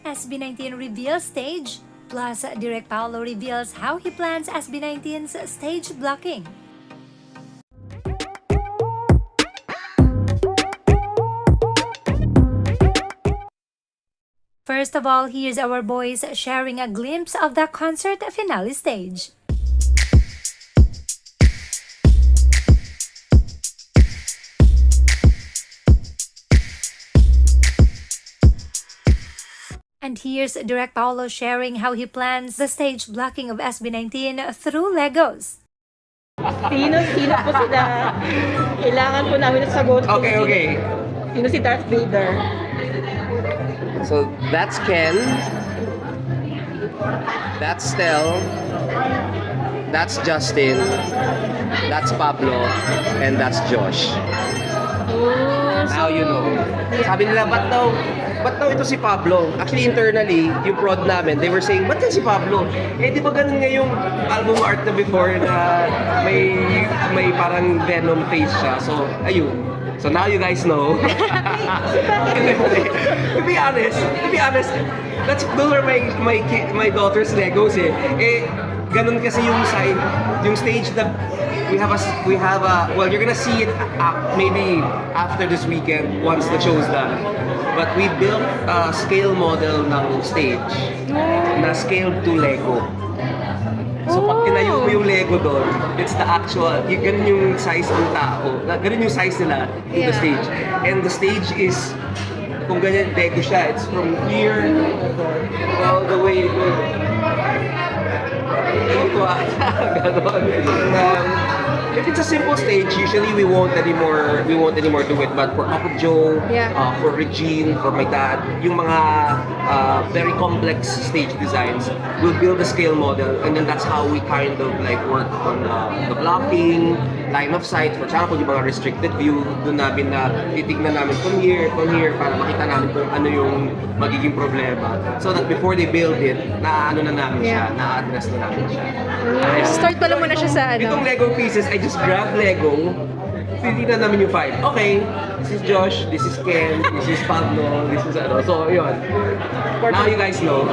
SB19 reveal stage. Plus, Direk Paolo reveals how he plans SB19's stage blocking. First of all, here's our boys sharing a glimpse of the concert finale stage. And here's Direk Paolo sharing how he plans the stage blocking of SB19 through Legos. Sino po sila? Kailangan po namin sagot. Okay. Sino si Darth Vader? So that's Ken. That's Stel. That's Justin. That's Pablo. And that's Josh. Now you know. Sabi nila, ba't daw ito si Pablo? Actually, internally, yung prod namin, they were saying, ba't yan si Pablo? Eh, di ba ganun nga yung album art na before na may parang Venom face siya? So, ayun. So now you guys know. To be honest, those are my daughter's Legos eh. Ganun kasi yung stage na we have a well, you're gonna see it maybe after this weekend once the show's done. But we built a scale model ng stage na scaled to Lego. So pag tinayo mo yung Lego doon, it's the actual, ganun yung size ng tao, ganun yung size nila in the stage. And the stage is, kung ganyan Lego siya, it's from here all the way to if it's a simple stage, usually we won't anymore do it. But for Papa Joe, for Regine, for my dad, yung mga very complex stage designs, we'll build a scale model, and then that's how we kind of like work on the blocking, line of sight. For example, yung mga restricted view, doon namin na titignan namin from here, para makita namin kung ano yung magiging problema. So that before they build it, na-ano na namin siya, na-address na namin siya. Start pala muna siya sa Itong Lego pieces, I just grab Lego, titignan namin yung 5. Okay, this is Josh, this is Ken, this is Pablo, this is ano. So, yun. Now you guys know.